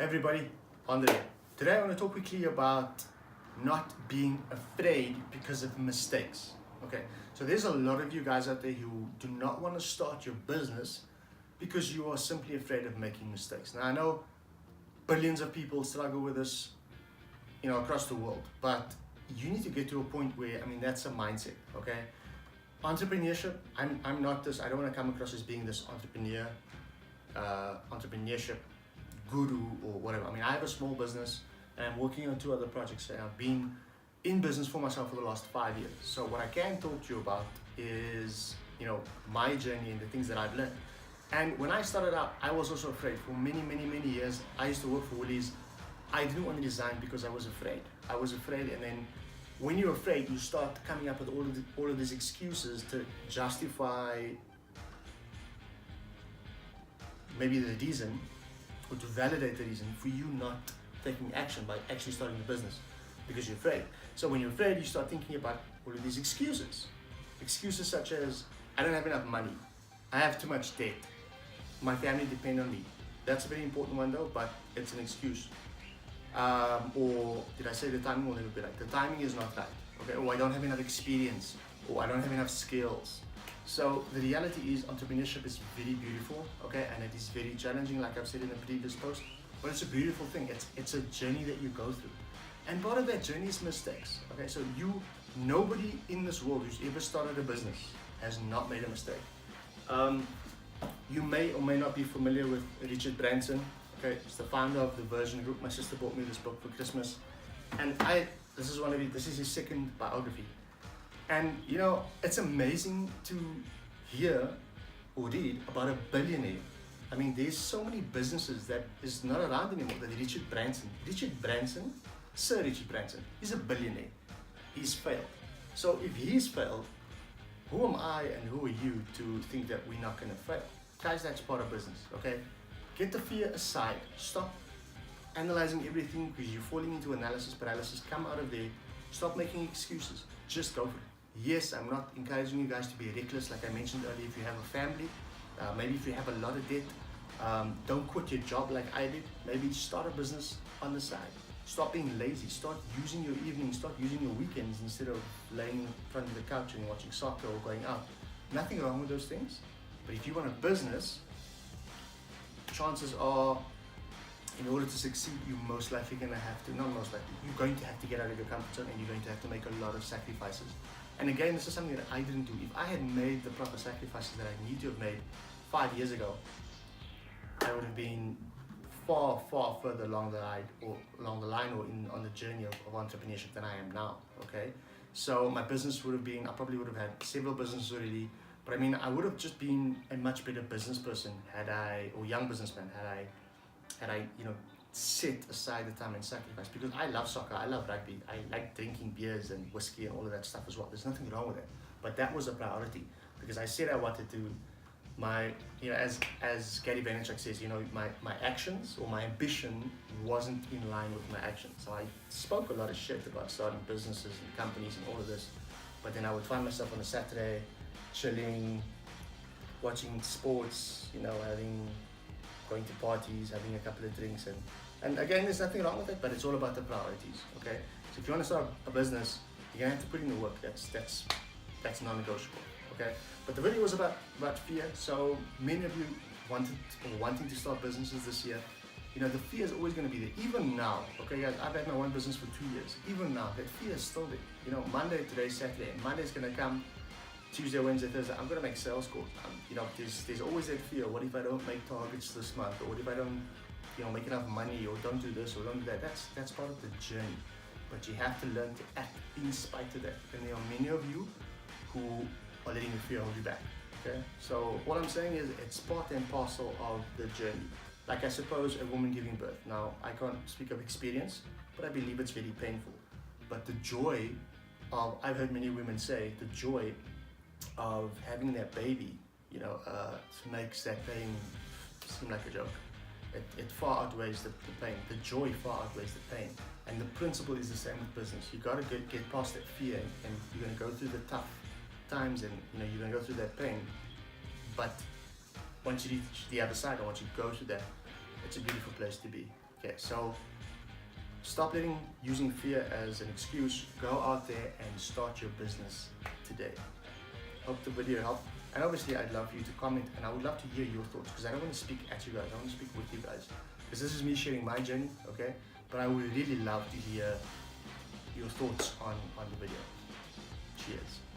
Everybody, Andre. Today I want to talk quickly about not being afraid because of mistakes. Okay, so there's a lot of you guys out there who do not want to start your business because you are simply afraid of making mistakes. Now I know billions of people struggle with this, across the world, but you need to get to a point where, that's a mindset, okay? Entrepreneurship, I'm not this, I don't want to come across as being this entrepreneurship guru or whatever. I have a small business and I'm working on 2 other projects and I've been in business for myself for the last 5 years. So what I can talk to you about is, my journey and the things that I've learned. And when I started out, I was also afraid. For many years, I used to work for Woolies. I didn't want to design because I was afraid. And then when you're afraid, you start coming up with all of these excuses to justify maybe the reason, or to validate the reason for you not taking action by actually starting the business because you're afraid. So when you're afraid, you start thinking about all of these excuses. Excuses such as, I don't have enough money, I have too much debt, my family depend on me. That's a very important one though, but it's an excuse. Or did I say the timing will never be right? The timing is not right, okay? Or I don't have enough experience, or I don't have enough skills. So the reality is entrepreneurship is very beautiful, okay? And it is very challenging, like I've said in a previous post, but it's a beautiful thing. It's a journey that you go through. And part of that journey is mistakes, okay? So nobody in this world who's ever started a business has not made a mistake. You may or may not be familiar with Richard Branson. Okay, he's the founder of the Version Group. My sister bought me this book for Christmas, and this is his second biography. And it's amazing to hear or read about a billionaire. There's so many businesses that is not around anymore. That Sir Richard Branson, he's a billionaire. He's failed. So if he's failed, who am I and who are you to think that we're not going to fail? Guys, that's part of business, okay? Get the fear aside. Stop analyzing everything because you're falling into analysis paralysis. Come out of there. Stop making excuses. Just go for it. Yes, I'm not encouraging you guys to be reckless. Like I mentioned earlier, if you have a family, maybe if you have a lot of debt, don't quit your job like I did. Maybe start a business on the side. Stop being lazy. Start using your evenings. Start using your weekends instead of laying in front of the couch and watching soccer or going out. Nothing wrong with those things. But if you want a business, chances are, in order to succeed, you're most likely going to have to, not most likely, you're going to have to get out of your comfort zone and you're going to have to make a lot of sacrifices. And again, this is something that I didn't do. If I had made the proper sacrifices that I need to have made 5 years ago, I would have been far further along the line or on the journey of entrepreneurship than I am now, okay? So my business would have been, I probably would have had several businesses already, but I would have just been a much better business person or young businessman had I set aside the time and sacrifice, because I love soccer, I love rugby, I like drinking beers and whiskey and all of that stuff as well. There's nothing wrong with it, but that was a priority because I said I wanted to, as Gary Vaynerchuk says, my actions or my ambition wasn't in line with my actions. So I spoke a lot of shit about starting businesses and companies and all of this, but then I would find myself on a Saturday chilling, watching sports, going to parties, having a couple of drinks, and again, there's nothing wrong with it, but it's all about the priorities, okay? So if you want to start a business, you're gonna have to put in the work. That's non-negotiable, okay? But the video was about fear. So many of you wanting to start businesses this year, the fear is always going to be there. Even now, okay guys, I've had my one business for 2 years. Even now, that fear is still there. Monday, today's Saturday, and Monday's going to come. Tuesday, Wednesday, Thursday, I'm going to make sales calls. There's always that fear. What if I don't make targets this month? Or what if I don't, make enough money, or don't do this or don't do that? That's part of the journey. But you have to learn to act in spite of that. And there are many of you who are letting the fear hold you back. Okay? So what I'm saying is it's part and parcel of the journey. Like I suppose a woman giving birth. Now, I can't speak of experience, but I believe it's very painful. But the joy of, I've heard many women say, the joy of having that baby, makes that pain seem like a joke. It far outweighs the pain. The joy far outweighs the pain. And the principle is the same with business. You got to get past that fear, and you're going to go through the tough times, and you're going to go through that pain. But once you reach the other side, or once you go through that, it's a beautiful place to be. Okay, so stop using fear as an excuse. Go out there and start your business today. Hope the video helped. And obviously I'd love you to comment, and I would love to hear your thoughts, because I don't want to speak at you guys, I want to speak with you guys. Because this is me sharing my journey, okay? But I would really love to hear your thoughts on the video. Cheers.